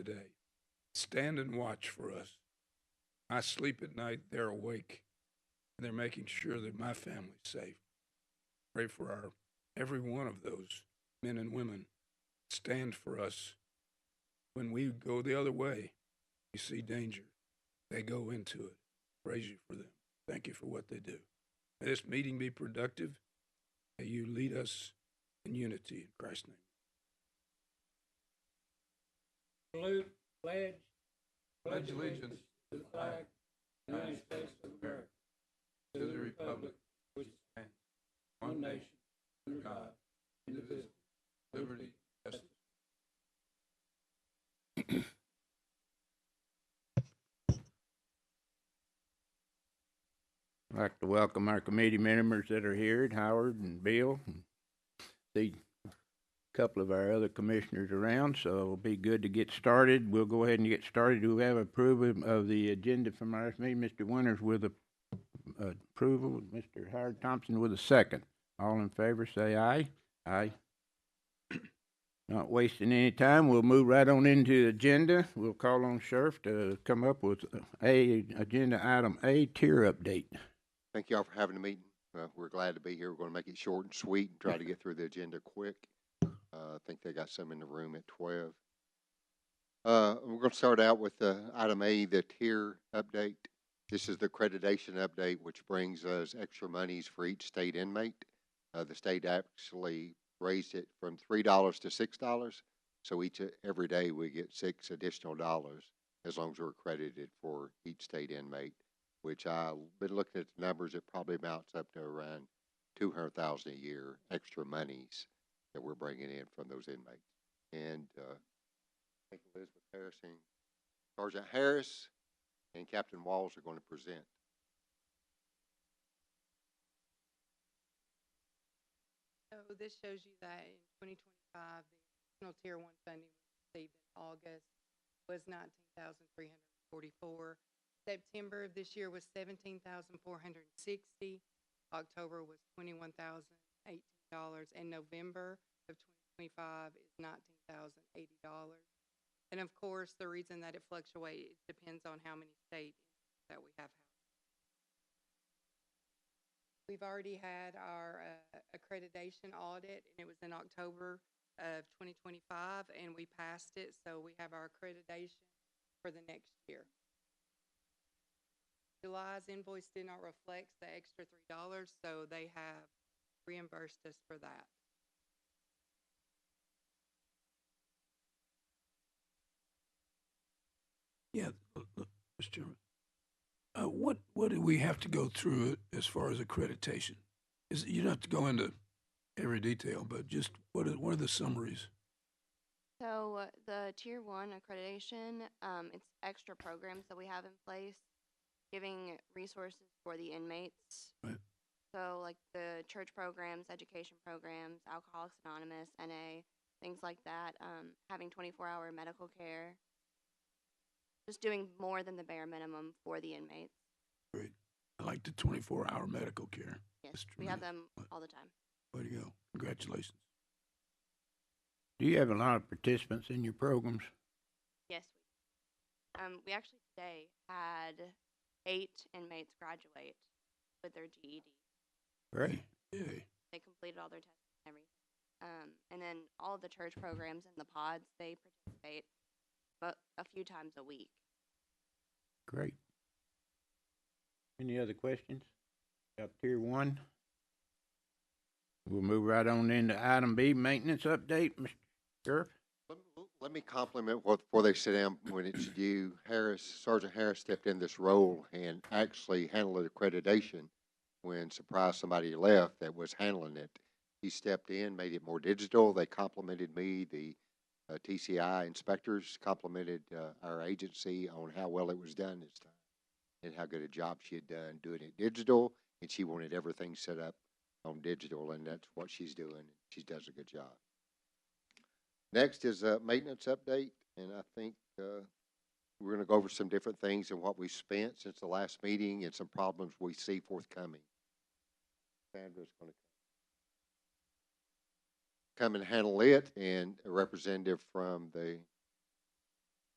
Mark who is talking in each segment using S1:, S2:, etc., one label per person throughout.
S1: today. Stand and watch for us. I sleep at night, they're awake, and they're making sure that my family's safe. Pray for every one of those men and women. Stand for us. When we go the other way, we see danger. They go into it. Praise you for them. Thank you for what they do. May this meeting be productive. May you lead us in unity in Christ's name.
S2: Salute, pledge.
S1: Pledge allegiance to the flag of the United States of America, to the republic which stands one nation, under God, indivisible, liberty, justice.
S3: I'd like to welcome our committee members that are here, Howard and Bill. See a couple of our other commissioners around, so it'll be good to get started. We'll go ahead and get started. Do we have approval of the agenda from our last meeting? Mr. Winters with approval, Mr. Howard Thompson with a second. All in favor, say aye. Aye. Not wasting any time, we'll move right on into the agenda. We'll call on Sheriff to come up with agenda item A, tier update.
S4: Thank you all for having the meeting. We're glad to be here. We're going to make it short and sweet and try to get through the agenda quick. I think they got some in the room at 12. We're going to start out with item A, the tier update. This is the accreditation update, which brings us extra monies for each state inmate. The state actually raised it from $3 to $6, so every day we get $6 additional as long as we're accredited for each state inmate, which I've been looking at the numbers. It probably amounts up to around $200,000 a year extra monies that we're bringing in from those inmates. And I think Elizabeth Harris and Sergeant Harris and Captain Walls are going to present.
S5: So this shows you that in 2025, the additional Tier 1 funding we received in August was $19,344. September of this year was $17,460. October was $21,018, and November of 2025 is $19,080. And of course, the reason that it fluctuates depends on how many state that we have. We've already had our accreditation audit, and it was in October of 2025, and we passed it, so we have our accreditation for the next year. July's invoice did not reflect the extra $3, so they have reimbursed us for that.
S1: Yeah, Mr. Chairman. What do we have to go through as far as accreditation? You don't have to go into every detail, but just what are the summaries?
S6: So the Tier 1 accreditation, it's extra programs that we have in place, giving resources for the inmates.
S1: Right.
S6: So like the church programs, education programs, Alcoholics Anonymous, NA, things like that, having 24-hour medical care, just doing more than the bare minimum for the inmates.
S1: Great. I like the 24-hour medical care.
S6: Yes, we have them all the time.
S1: Way to go. Congratulations.
S3: Do you have a lot of participants in your programs?
S6: Yes, we actually today had 8 inmates graduate with their GED.
S3: Great.
S1: Yay.
S6: They completed all their tests and everything. And then all of the church programs and the pods, they participate a few times a week.
S3: Great. Any other questions? Got tier 1. We'll move right on into item B, maintenance update, Mr. Sheriff.
S4: Let me compliment before they sit down when it's due. Sergeant Harris stepped in this role and actually handled accreditation when surprised somebody left that was handling it. He stepped in, made it more digital. They complimented me. The TCI inspectors complimented our agency on how well it was done this time and how good a job she had done doing it digital, and she wanted everything set up on digital, and that's what she's doing. She does a good job. Next is a maintenance update, and I think we're going to go over some different things and what we spent since the last meeting and some problems we see forthcoming. Sandra's going to come and handle it, and a representative from the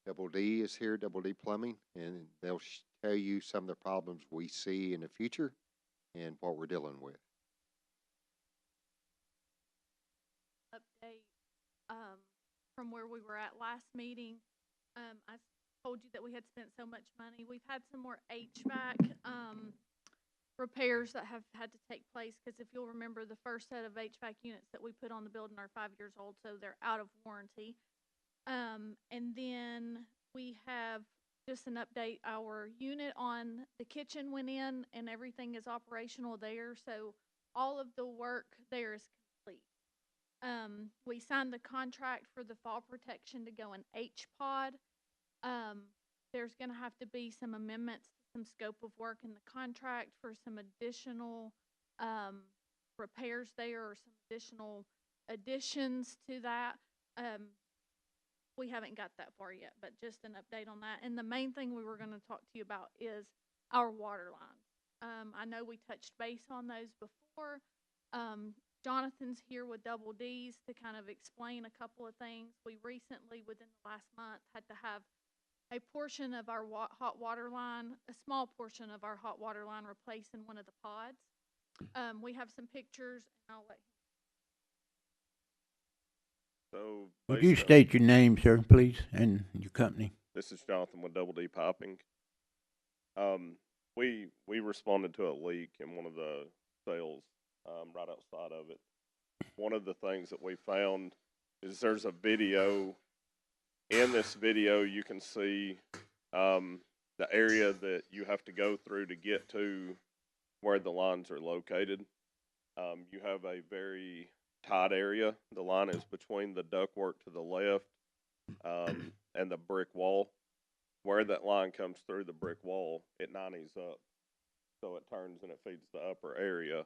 S4: Double D is here, Double D Plumbing, and they'll tell you some of the problems we see in the future and what we're dealing with.
S7: Update, from where we were at last meeting. I told you that we had spent so much money. We've had some more HVAC, repairs that have had to take place, because if you'll remember, the first set of HVAC units that we put on the building are 5 years old, so they're out of warranty. And then we have just an update, our unit on the kitchen went in and everything is operational there, so all of the work there is complete. We signed the contract for the fall protection to go in HPOD. There's gonna have to be some amendments to some scope of work in the contract for some additional, repairs there, or some additional additions to that. We haven't got that far yet, but just an update on that. And the main thing we were gonna talk to you about is our water lines. I know we touched base on those before. Jonathan's here with Double D's to kind of explain a couple of things. We recently, within the last month, had to have a portion of our hot water line, a small portion of our hot water line replaced in one of the pods. We have some pictures, and I'll let him.
S8: So
S3: Would you
S8: based on-
S3: state your name, sir, please, and your company?
S8: This is Jonathan with Double D Piping. We responded to a leak in one of the cells, right outside of it. One of the things that we found is there's a video. In this video, you can see, the area that you have to go through to get to where the lines are located. You have a very tight area. The line is between the ductwork to the left, and the brick wall. Where that line comes through the brick wall, it 90s up. So it turns and it feeds the upper area,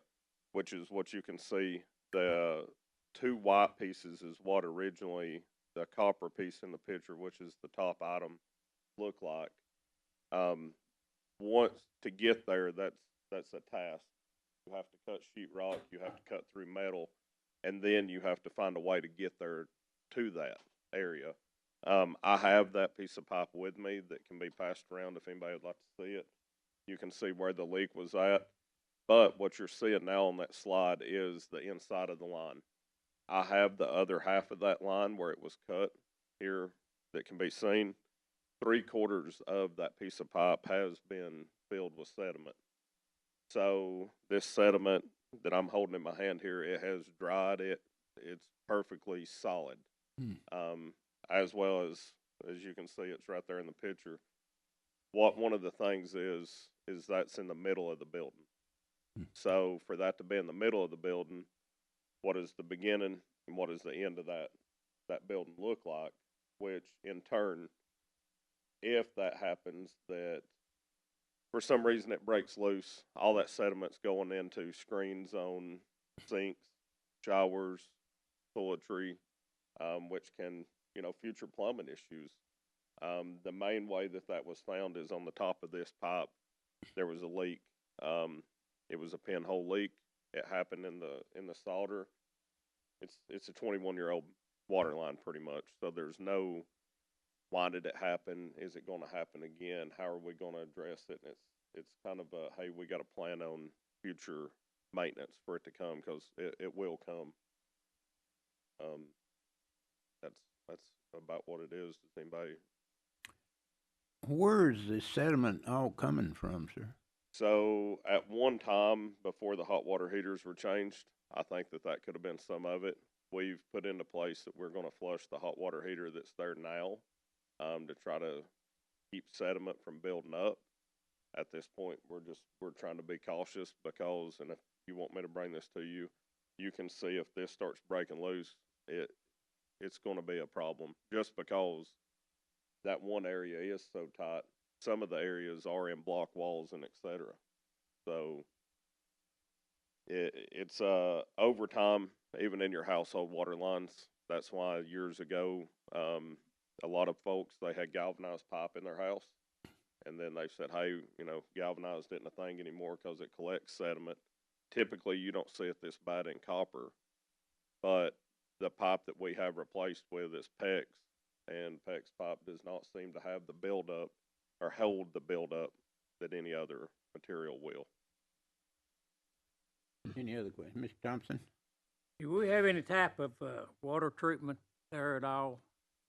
S8: which is what you can see. The two white pieces is what originally the copper piece in the picture, which is the top item, look like. Once to get there, that's a task. You have to cut sheetrock, you have to cut through metal, and then you have to find a way to get there to that area. I have that piece of pipe with me that can be passed around if anybody would like to see it. You can see where the leak was at. But what you're seeing now on that slide is the inside of the line. I have the other half of that line where it was cut here that can be seen. 3/4 of that piece of pipe has been filled with sediment. So this sediment that I'm holding in my hand here, it has dried. It's perfectly solid. As well as you can see, it's right there in the picture. One of the things is that's in the middle of the building. So for that to be in the middle of the building, what does the beginning and what does the end of that building look like? Which in turn, if that happens, that for some reason it breaks loose, all that sediment's going into screens on sinks, showers, toiletry, which can, future plumbing issues. The main way that was found is on the top of this pipe, there was a leak. It was a pinhole leak. It happened in the solder. It's a 21-year-old water line pretty much. So there's no, why did it happen? Is it going to happen again? How are we going to address it? And it's kind of a, hey, we got to plan on future maintenance for it to come, because it will come. That's about what it is. Does anybody?
S3: Where's the sediment all coming from, sir?
S8: So at one time, before the hot water heaters were changed, I think that could have been some of it. We've put into place that we're going to flush the hot water heater that's there now, to try to keep sediment from building up. At this point, we're trying to be cautious, because, and if you want me to bring this to you, you can see if this starts breaking loose, it's going to be a problem, just because that one area is so tight. Some of the areas are in block walls and et cetera. So it's over time, even in your household water lines. That's why years ago, a lot of folks, they had galvanized pipe in their house, and then they said, hey, galvanized isn't a thing anymore because it collects sediment. Typically, you don't see it this bad in copper, but the pipe that we have replaced with is PEX. and PEX pipe does not seem to have the buildup or hold the buildup that any other material will.
S3: Any other questions? Mr. Thompson?
S2: Do we have any type of, water treatment there at all,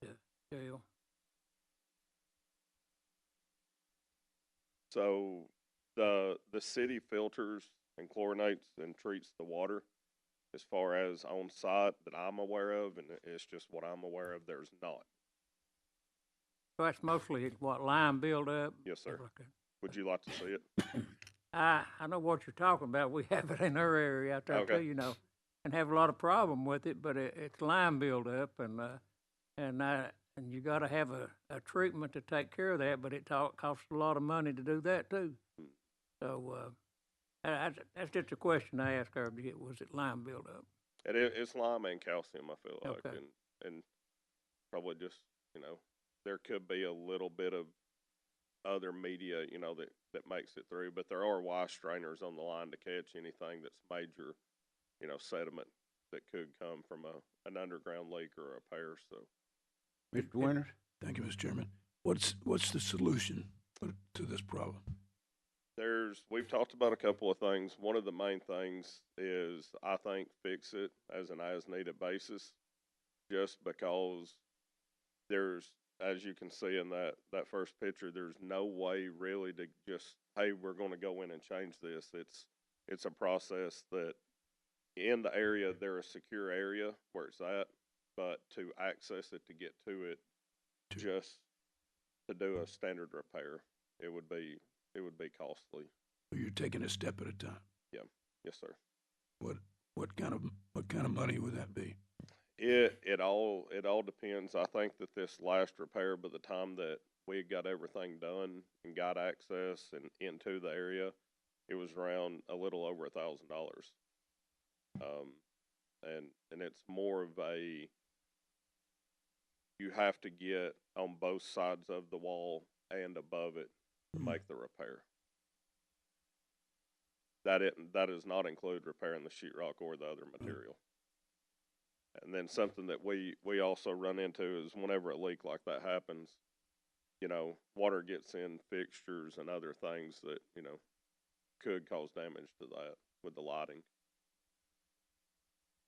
S2: the jail?
S8: So the city filters and chlorinates and treats the water. As far as on site that I'm aware of, and it's just what I'm aware of, there's not.
S2: So that's mostly what, lime buildup?
S8: Yes, sir.
S2: stuff like that?
S8: Would you like to see it?
S2: I know what you're talking about. We have it in our area out there
S8: Okay.
S2: too, you know, and have a lot of problem with it, but it's lime buildup and you gotta have a treatment to take care of that, but it costs a lot of money to do that too. So, that's just a question I asked her, was it lime buildup?
S8: It's lime and calcium, I feel like,
S2: Okay.
S8: and probably just, there could be a little bit of other media, that makes it through, but there are Y strainers on the line to catch anything that's major, sediment that could come from an underground leak or a repair, so.
S3: Mr. Winters?
S1: Thank you, Mr. Chairman. What's the solution to this problem?
S8: We've talked about a couple of things. One of the main things is, I think, fix it as an as-needed basis, just because as you can see in that first picture, there's no way really to just, hey, we're gonna go in and change this. It's a process that in the area, they're a secure area where it's at, but to access it, to get to it, just to do a standard repair, it would be costly.
S1: You're taking a step at a time.
S8: Yes, sir.
S1: What kind of money would that be?
S8: It all depends. I think that this last repair, by the time that we got everything done and got access and into the area, it was around a little over $1,000. And it's more of you have to get on both sides of the wall and above it to make the repair. That does not include repairing the sheetrock or the other material. And then something that we also run into is whenever a leak like that happens, water gets in fixtures and other things that, could cause damage to that with the lighting.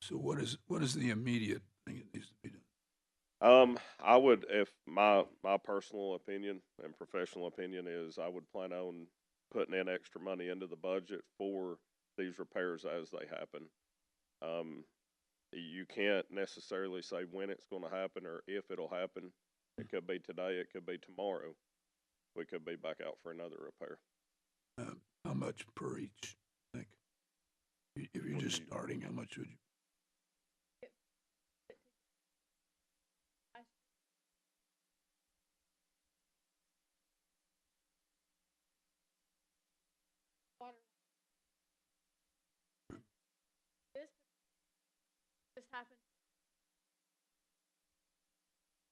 S1: So what is the immediate thing that needs to be done?
S8: I would, if my personal opinion and professional opinion is, I would plan on putting in extra money into the budget for these repairs as they happen. You can't necessarily say when it's going to happen or if it'll happen. It could be today, it could be tomorrow. We could be back out for another repair.
S1: How much per each? I think if you're just starting, how much would you?
S7: This happened.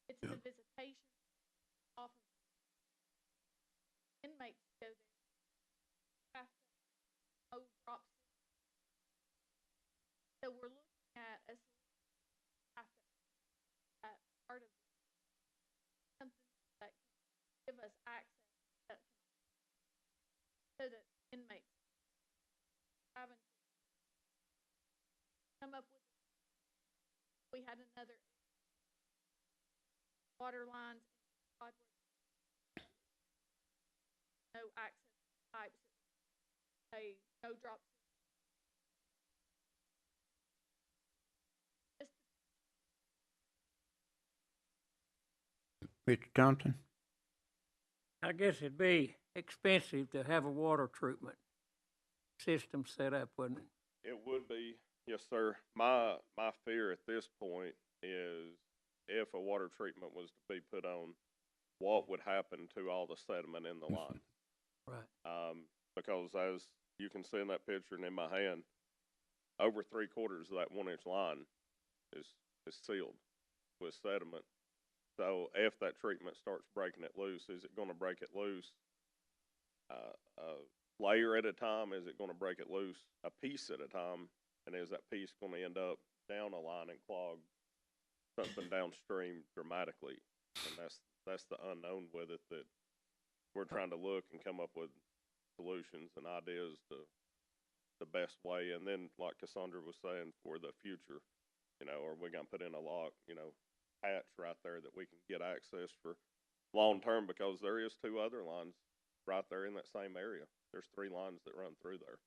S7: It's
S1: Yeah.
S7: the visitation often. Inmates go there. Have to drop. So we're looking at a have to that part of something that can give us access that so that inmates having to come up with. We had another water lines no access pipes, no drops.
S3: Mr. Thompson?
S2: I guess it'd be expensive to have a water treatment system set up, wouldn't it?
S8: It would be, yes, sir. My fear at this point is if a water treatment was to be put on, what would happen to all the sediment in the line?
S2: Right.
S8: Because as you can see in that picture and in my hand, over 3/4 of that 1-inch line is sealed with sediment. So if that treatment starts breaking it loose, is it going to break it loose a layer at a time? Is it going to break it loose a piece at a time? And is that piece going to end up down a line and clog something downstream dramatically? And that's the unknown with it, that we're trying to look and come up with solutions and ideas to the best way. And then, like Cassandra was saying, for the future, you know, are we gonna put in a lock, you know, hatch right there that we can get access for long term, because there is 2 other lines right there in that same area. There's 3 lines that run through there.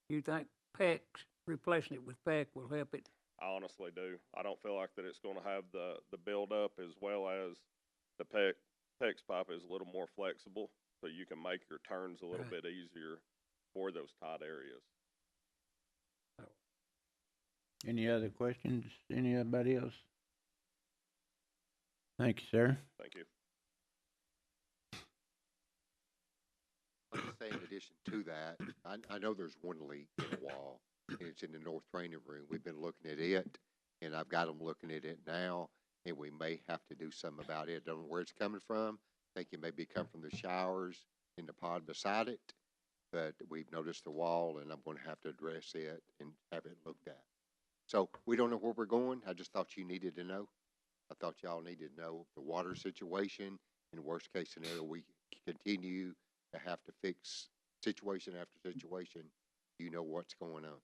S2: You think PEX, replacing it with PEX will help it?
S8: I honestly do. I don't feel like that it's gonna have the build up, as well as the PEX pipe is a little more flexible, so you can make your turns a little
S2: Right.
S8: bit easier for those tight areas.
S3: Any other questions? Anybody else? Thank you, sir.
S8: Thank you.
S4: I'll just say in addition to that, I know there's one leak in the wall, and it's in the north training room. We've been looking at it, and I've got them looking at it now, and we may have to do something about it. Don't know where it's coming from. Think it may be coming from the showers in the pod beside it, but we've noticed the wall, and I'm gonna have to address it and have it looked at. So we don't know where we're going. I just thought you needed to know. I thought y'all needed to know the water situation. In worst case scenario, we continue to have to fix situation after situation. You know what's going on.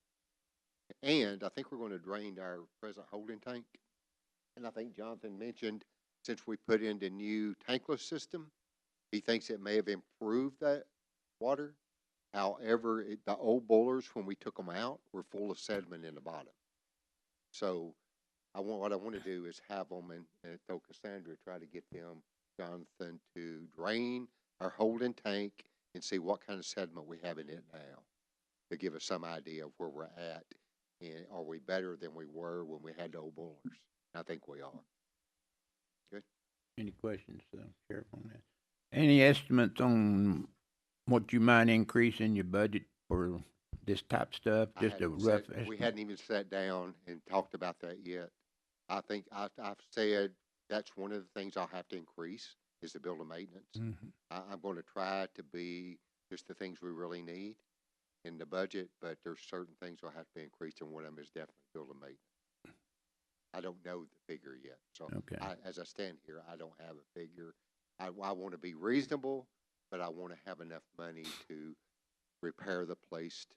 S4: And I think we're going to drain our present holding tank. And I think Jonathan mentioned, since we put in the new tankless system, he thinks it may have improved that water. However, the old boilers, when we took them out, were full of sediment in the bottom. So what I want to do is have them and throw Cassandra, try to get them, Jonathan, to drain our holding tank and see what kind of sediment we have in it now, to give us some idea of where we're at. And are we better than we were when we had the old boilers? I think we are. Good.
S3: Any questions, Sheriff, on that? Any estimates on what you might increase in your budget for this type stuff? Just a rough estimate?
S4: We hadn't even sat down and talked about that yet. I think I've said that's one of the things I'll have to increase is the building maintenance. I'm going to try to be just the things we really need in the budget, but there's certain things will have to be increased, and one of them is definitely building maintenance. I don't know the figure yet, so
S3: Okay.
S4: as I stand here, I don't have a figure. I want to be reasonable, but I want to have enough money to repair the place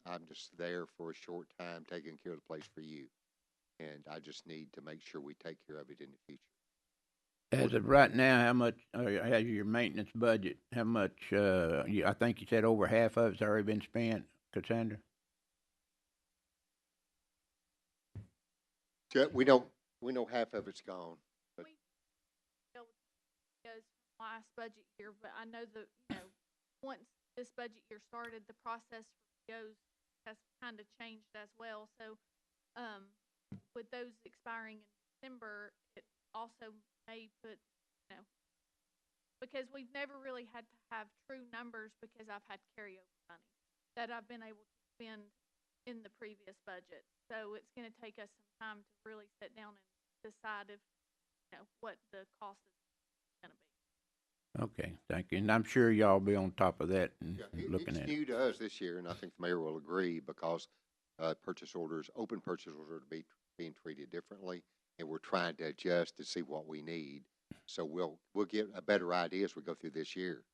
S4: I'm just there for a short time, taking care of the place for you. And I just need to make sure we take care of it in the future.
S3: As of right now, how much, has your maintenance budget, how much, I think you said over half of it's already been spent, Cassandra?
S4: We know half of it's gone. But
S7: Goes from last budget year, but I know that, once this budget year started, the process for POs has kind of changed as well. So, with those expiring in December, it also may put, because we've never really had to have true numbers, because I've had carryover money that I've been able to spend in the previous budget. So it's gonna take us some time to really sit down and decide if, what the cost is gonna be.
S3: Okay, thank you. And I'm sure y'all be on top of that and
S4: yeah,
S3: looking
S4: it's
S3: at it.
S4: new to us this year, and I think the mayor will agree, because open purchase orders are to be being treated differently, and we're trying to adjust to see what we need. So we'll get a better idea as we go through this year,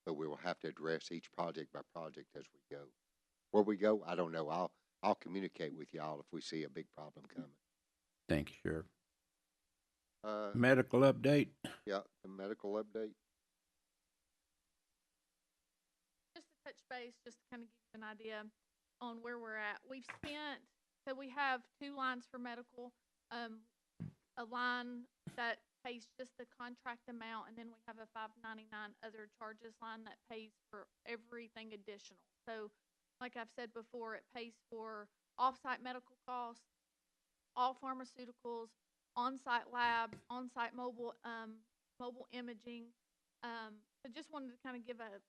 S4: but we will have to address each project by project as we go. Where we go, I don't know. I'll communicate with y'all if we see a big problem coming.
S3: Thank you, Sheriff.
S4: Medical
S3: update?
S4: Yeah, the medical update.
S7: Just to touch base, just to kind of give you an idea on where we're at. So we have 2 lines for medical, a line that pays just the contract amount, and then we have a $5.99 other charges line that pays for everything additional. So, like I've said before, it pays for off-site medical costs, all pharmaceuticals, on-site labs, on-site mobile imaging. So just wanted to kind of give an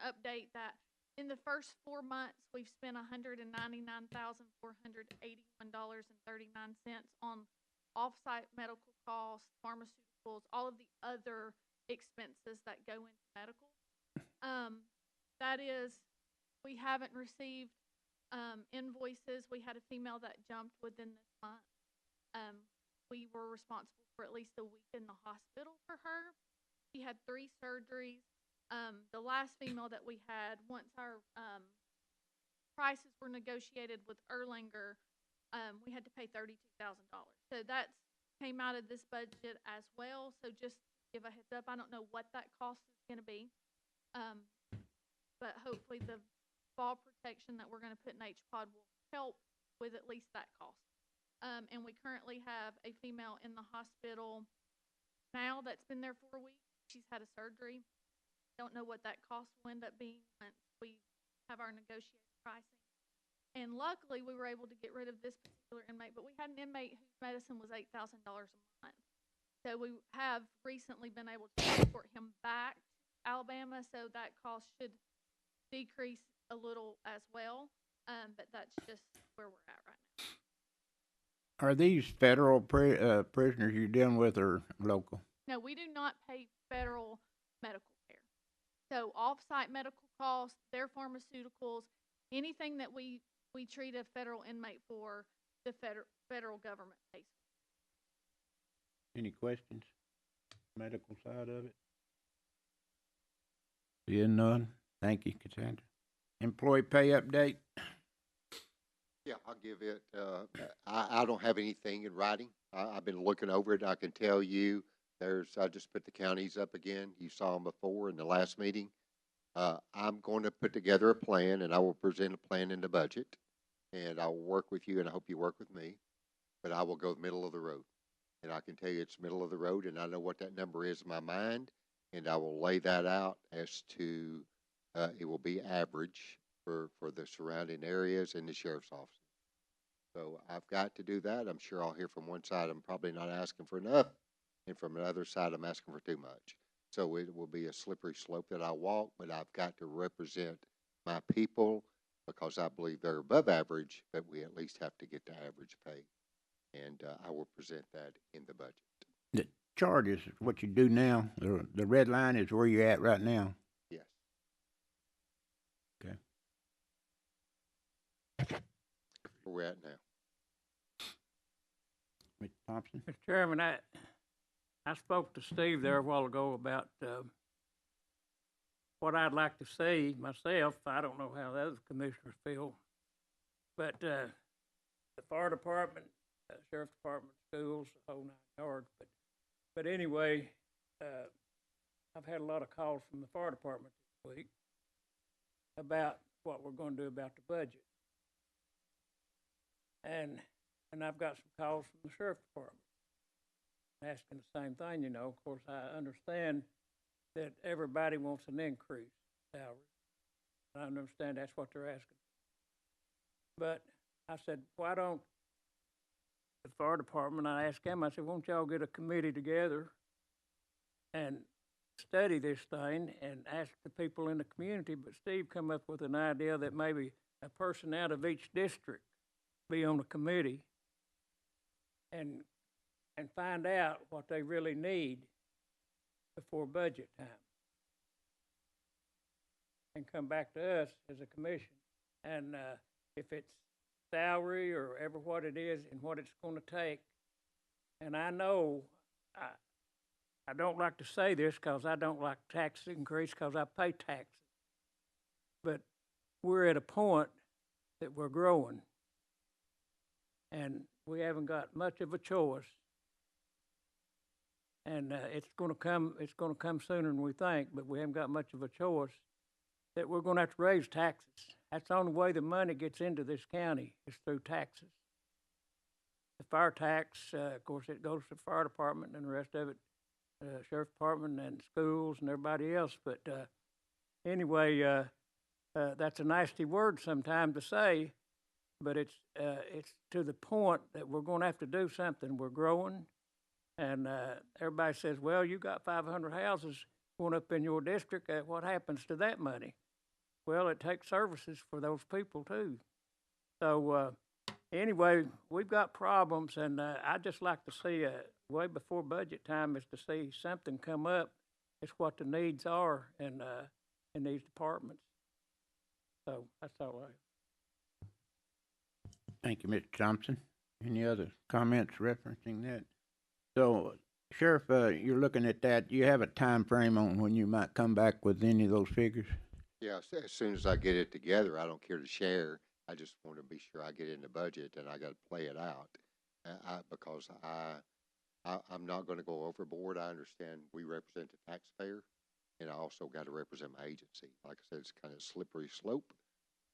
S7: update that in the first 4 months, we've spent $199,481.39 on off-site medical costs, pharmaceuticals, all of the other expenses that go into medical. That is, we haven't received invoices. We had a female that jumped within this month. we were responsible for at least a week in the hospital for her. She had 3 surgeries. The last female that we had, once our prices were negotiated with Erlanger, we had to pay $32,000. So that came out of this budget as well. So just to give a heads up, I don't know what that cost is going to be, but hopefully the fall protection that we're going to put in HPOD will help with at least that cost. And we currently have a female in the hospital now that's been there for a week. She's had a surgery. Don't know what that cost will end up being once we have our negotiated pricing. And luckily, we were able to get rid of this particular inmate, but we had an inmate whose medicine was $8,000 a month. So we have recently been able to transport him back to Alabama, so that cost should decrease a little as well. But that's just where we're at right now.
S3: Are these federal prisoners you're dealing with or local?
S7: No, we do not pay federal medical care. So off-site medical costs, their pharmaceuticals, anything that we treat a federal inmate for, the federal government pays for.
S3: Any questions? Medical side of it? Seeing none. Thank you, Cassandra. Employee pay update?
S4: Yeah, I'll give it, I don't have anything in writing. I've been looking over it. I can tell you, I just put the counties up again. You saw them before in the last meeting. I'm going to put together a plan, and I will present a plan in the budget, and I will work with you, and I hope you work with me, but I will go middle of the road. And I can tell you it's middle of the road, and I know what that number is in my mind, and I will lay that out as to, it will be average for the surrounding areas and the sheriff's office. So I've got to do that. I'm sure I'll hear from one side, I'm probably not asking for enough, and from another side, I'm asking for too much. So it will be a slippery slope that I walk, but I've got to represent my people because I believe they're above average, but we at least have to get to average pay. And I will present that in the budget.
S3: The charges, what you do now, the red line is where you're at right now.
S4: Yes.
S3: Okay.
S4: Where we're at now.
S3: Mr. Thompson?
S2: Mr. Chairman, I spoke to Steve there a while ago about what I'd like to see myself. I don't know how the other commissioners feel, but the fire department, sheriff department, schools, the whole 9 yards. But anyway, I've had a lot of calls from the fire department this week about what we're going to do about the budget, and I've got some calls from the sheriff department asking the same thing. You know, of course, I understand that everybody wants an increase in salary. I understand that's what they're asking. But I said, why don't the fire department, I asked them, I said, won't y'all get a committee together and study this thing and ask the people in the community? But Steve come up with an idea that maybe a person out of each district be on a committee and find out what they really need before budget time, and come back to us as a commission. And if it's salary or ever what it is and what it's going to take, and I know I don't like to say this because I don't like tax increase because I pay taxes, but we're at a point that we're growing, and we haven't got much of a choice. And it's going to come sooner than we think, but we haven't got much of a choice, that we're going to have to raise taxes. That's the only way the money gets into this county is through taxes. The fire tax, of course, it goes to the fire department, and the rest of it, sheriff department and schools and everybody else. But anyway, that's a nasty word sometimes to say, but it's to the point that we're going to have to do something. We're growing. And everybody says, well, you got 500 houses going up in your district. What happens to that money? Well, it takes services for those people, too. So anyway, we've got problems, and I'd just like to see, way before budget time, is to see something come up. It's what the needs are in these departments. So that's all I have.
S3: Thank you, Mr. Thompson. Any other comments referencing that? So, Sheriff, you're looking at that. You have a time frame on when you might come back with any of those figures?
S4: Yeah, as soon as I get it together, I don't care to share. I just want to be sure I get in the budget and I got to play it out. Because I'm not going to go overboard. I understand we represent the taxpayer, and I also got to represent my agency. Like I said, it's kind of a slippery slope,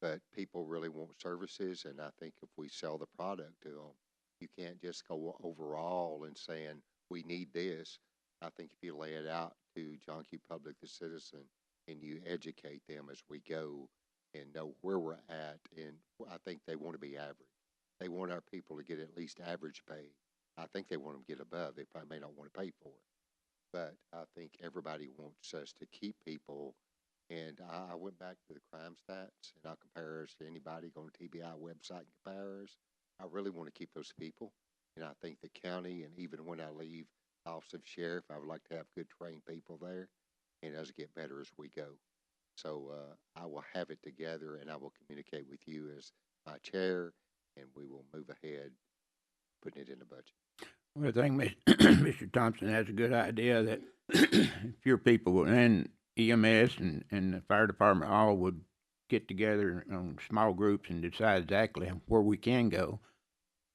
S4: but people really want services, and I think if we sell the product to them, you can't just go overall and saying we need this. I think if you lay it out to John Q. Public, the citizen, and you educate them as we go and know where we're at, and I think they want to be average. They want our people to get at least average pay. I think they want them to get above. They probably may not want to pay for it. But I think everybody wants us to keep people. And I went back to the crime stats, and I compare us to anybody. Go on the TBI website and compare us. I really want to keep those people. And I think the county, and even when I leave Office of Sheriff, I would like to have good trained people there, and us get better as we go. So I will have it together, and I will communicate with you as my chair, and we will move ahead putting it in the budget.
S3: Well, I think Mr. Thompson has a good idea that if your people and EMS and the fire department all would get together on small groups and decide exactly where we can go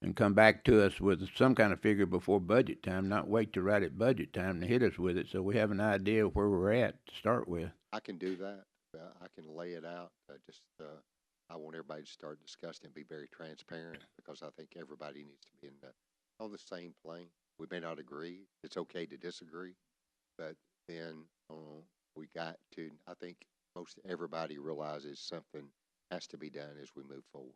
S3: and come back to us with some kind of figure before budget time, not wait to right at budget time to hit us with it, so we have an idea of where we're at to start with.
S4: I can do that. I can lay it out. I want everybody to start discussing and be very transparent, because I think everybody needs to be on the same plane. We may not agree. It's okay to disagree, but then we got to, I think most everybody realizes something has to be done as we move forward.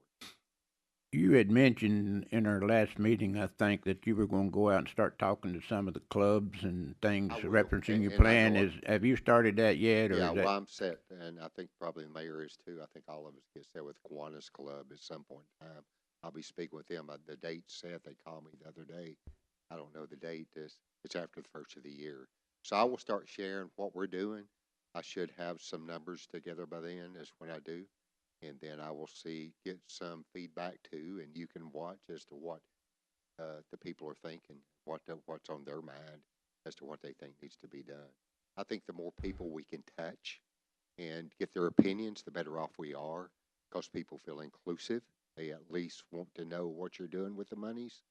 S3: You had mentioned in our last meeting, I think, that you were going to go out and start talking to some of the clubs and things
S4: I will,
S3: referencing your
S4: and I
S3: plan.
S4: know
S3: Have you started that yet? Or
S4: Yeah,
S3: is that...
S4: well, I'm set, and I think probably the mayor is too. I think all of us get set with Kiwanis Club at some point in time. I'll be speaking with them. The date's set. They called me the other day. I don't know the date. It's after the first of the year. So I will start sharing what we're doing. I should have some numbers together by then, is when I do. And then I will get some feedback too, and you can watch as to what the people are thinking, what's on their mind as to what they think needs to be done. I think the more people we can touch and get their opinions, the better off we are, because people feel inclusive. They at least want to know what you're doing with the monies,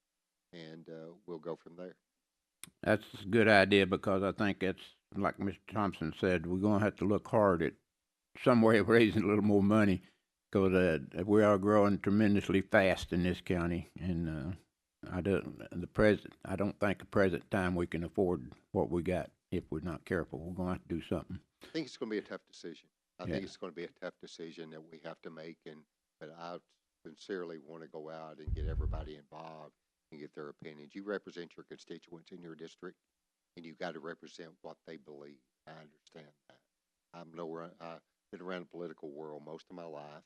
S4: and we'll go from there.
S3: That's a good idea, because I think it's, like Mr. Thompson said, we're going to have to look hard at some way of raising a little more money, because we are growing tremendously fast in this county, and I don't think at present time we can afford what we got if we're not careful. We're going to have to do something.
S4: I think it's going to be a tough decision. I
S3: Yeah.
S4: think it's going to be a tough decision that we have to make, but I sincerely want to go out and get everybody involved and get their opinions. You represent your constituents in your district, and you got to represent what they believe. I understand that. I've been around the political world most of my life,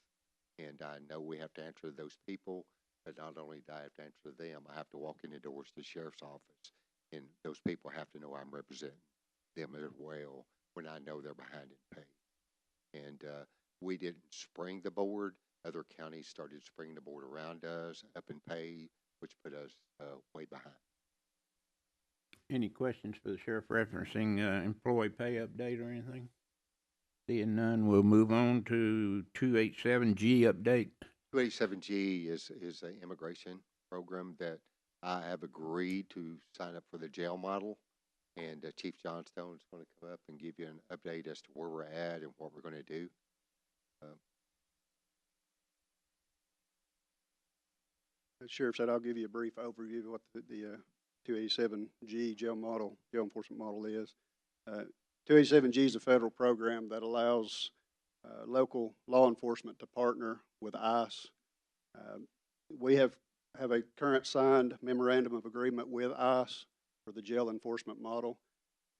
S4: and I know we have to answer to those people, but not only do I have to answer to them, I have to walk in the doors to the sheriff's office, and those people have to know I'm representing them as well when I know they're behind in pay. And we didn't spring the board. Other counties started springing the board around us, up in pay, which put us way behind.
S3: Any questions for the sheriff referencing employee pay update or anything? Seeing none, we'll move on to 287G update.
S4: 287G is an immigration program that I have agreed to sign up for the jail model, and Chief Johnstone is going to come up and give you an update as to where we're at and what we're going to do.
S9: Sheriff said I'll give you a brief overview of what the 287G jail enforcement model is. 287G is a federal program that allows local law enforcement to partner with ICE. We have a current signed memorandum of agreement with ICE for the jail enforcement model.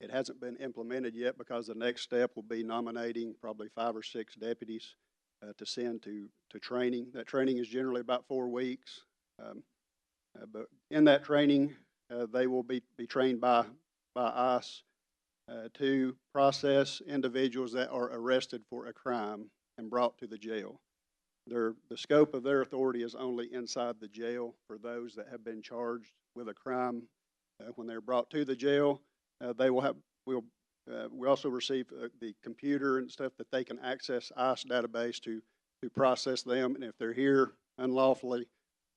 S9: It hasn't been implemented yet, because the next step will be nominating probably 5 or 6 deputies to send to training. That training is generally about 4 weeks. But in that training, they will be trained by ICE to process individuals that are arrested for a crime and brought to the jail. The scope of their authority is only inside the jail for those that have been charged with a crime When they're brought to the jail, they will have, we also receive the computer and stuff that they can access ICE database to process them. And if they're here unlawfully,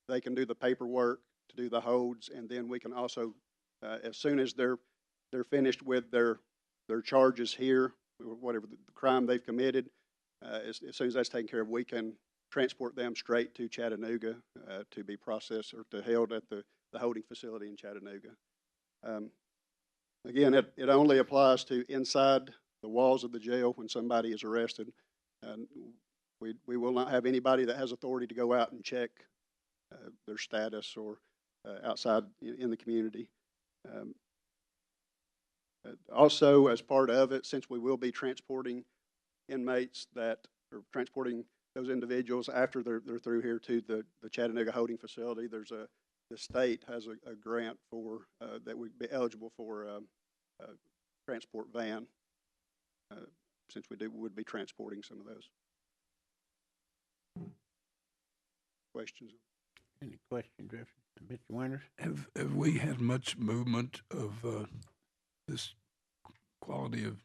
S9: they can do the paperwork to do the holds. And then we can also, as soon as they're finished with their charges here, or whatever the crime they've committed, as soon as that's taken care of, we can transport them straight to Chattanooga to be processed or to held at the holding facility in Chattanooga. Again, it only applies to inside the walls of the jail when somebody is arrested. We will not have anybody that has authority to go out and check their status or outside in the community. Also, as part of it, since we will be transporting inmates or transporting those individuals after they're through here to the Chattanooga holding facility, the state has a grant for that would be eligible for a transport van, since would be transporting some of those. Questions?
S3: Any questions, Mr. Winters?
S1: Have we had much movement of this quality of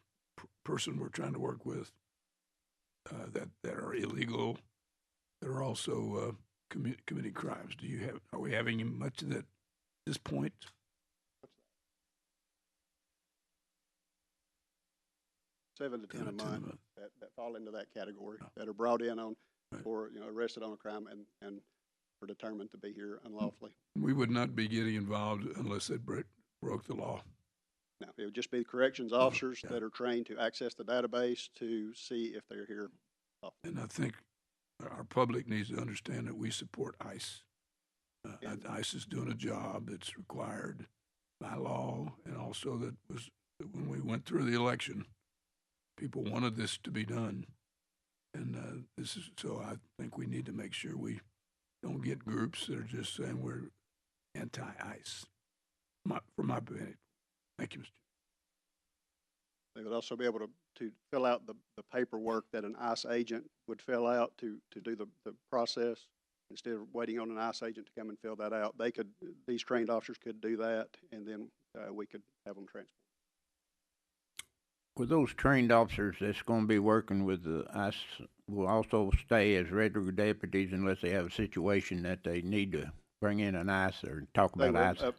S1: person we're trying to work with that are illegal, that are also committing crimes? Are we having much of that at this point?
S9: 7 to 10 a
S1: 10 a
S9: month
S1: month.
S9: that fall into that category, that are brought in on
S1: Right.
S9: or arrested on a crime and are determined to be here unlawfully.
S1: We would not be getting involved unless they broke the law.
S9: Now, it would just be the corrections officers
S1: yeah.
S9: that are trained to access the database to see if they're here lawfully.
S1: And I think our public needs to understand that we support ICE. ICE is doing a job that's required by law, and also that when we went through the election, people wanted this to be done. And so I think we need to make sure we don't get groups that are just saying we're anti-ICE, from my opinion. Thank you, Mr.
S9: They would also be able to fill out the paperwork that an ICE agent would fill out to do the process. Instead of waiting on an ICE agent to come and fill that out, these trained officers could do that, and then we could have them transported.
S3: With those trained officers that's going to be working with the ICE will also stay as regular deputies unless they have a situation that they need to bring in an ICE or talk about ICE.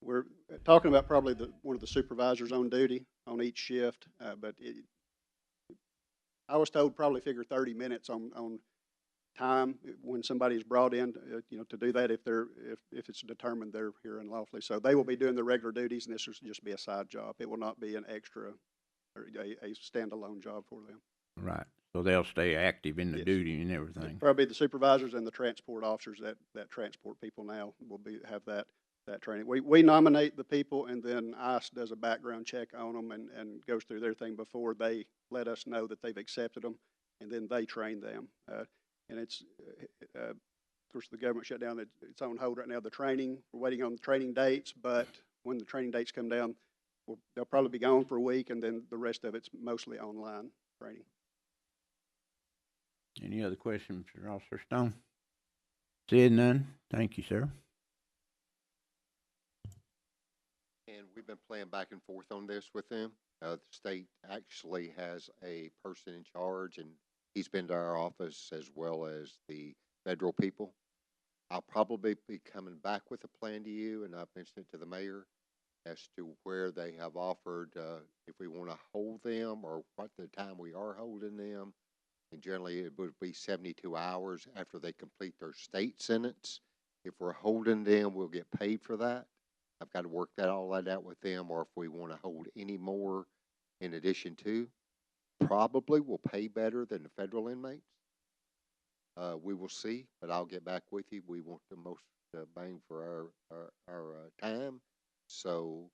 S9: We're talking about probably one of the supervisors on duty on each shift, but I was told probably figure 30 minutes on time when somebody's brought in, to do that if it's determined they're here unlawfully. So they will be doing the regular duties, and this will just be a side job. It will not be an extra or a standalone job for them. Right.
S3: So they'll stay active in the
S9: Yes.
S3: duty and everything.
S9: Probably the supervisors and the transport officers that transport people now will have that training. We nominate the people, and then ICE does a background check on them and goes through their thing before they let us know that they've accepted them, and then they train them. And it's, of course, the government shut down. It's on hold right now. The training, we're waiting on the training dates, but when the training dates come down, they'll probably be gone for a week, and then the rest of it's mostly online training.
S3: Any other questions for Officer Stone? Seeing none, thank you, sir.
S4: And we've been playing back and forth on this with them. The state actually has a person in charge, and he's been to our office as well as the federal people. I'll probably be coming back with a plan to you, and I've mentioned it to the mayor as to where they have offered, if we want to hold them or what the time we are holding them. And generally it would be 72 hours after they complete their state sentence. If we're holding them, we'll get paid for that. I've got to work all that out with them, or if we want to hold any more in addition to, probably will pay better than the federal inmates. We will see, but I'll get back with you. We want the most bang for our time. So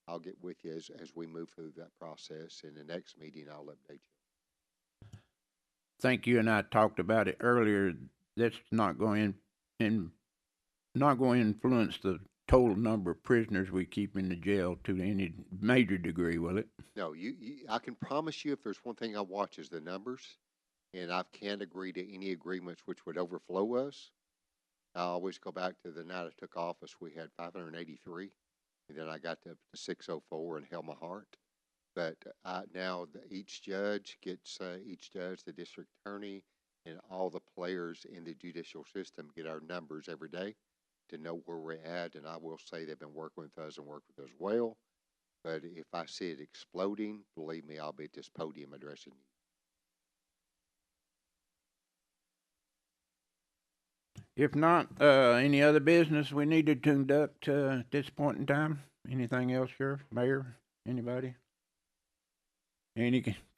S4: I'll get with you as we move through that process. In the next meeting, I'll update you.
S3: Think you and I talked about it earlier. That's not going to influence the total number of prisoners we keep in the jail to any major degree, will it?
S4: No, I can promise you if there's one thing I watch is the numbers, and I can't agree to any agreements which would overflow us. I always go back to the night I took office, we had 583. and then I got to 604 and held my heart. But now each judge, the district attorney, and all the players in the judicial system get our numbers every day to know where we're at. And I will say they've been working with us and working with us well. But if I see it exploding, believe me, I'll be at this podium addressing you.
S3: If not, any other business we need to conduct, at this point in time? Anything else, Sheriff, Mayor, anybody? Any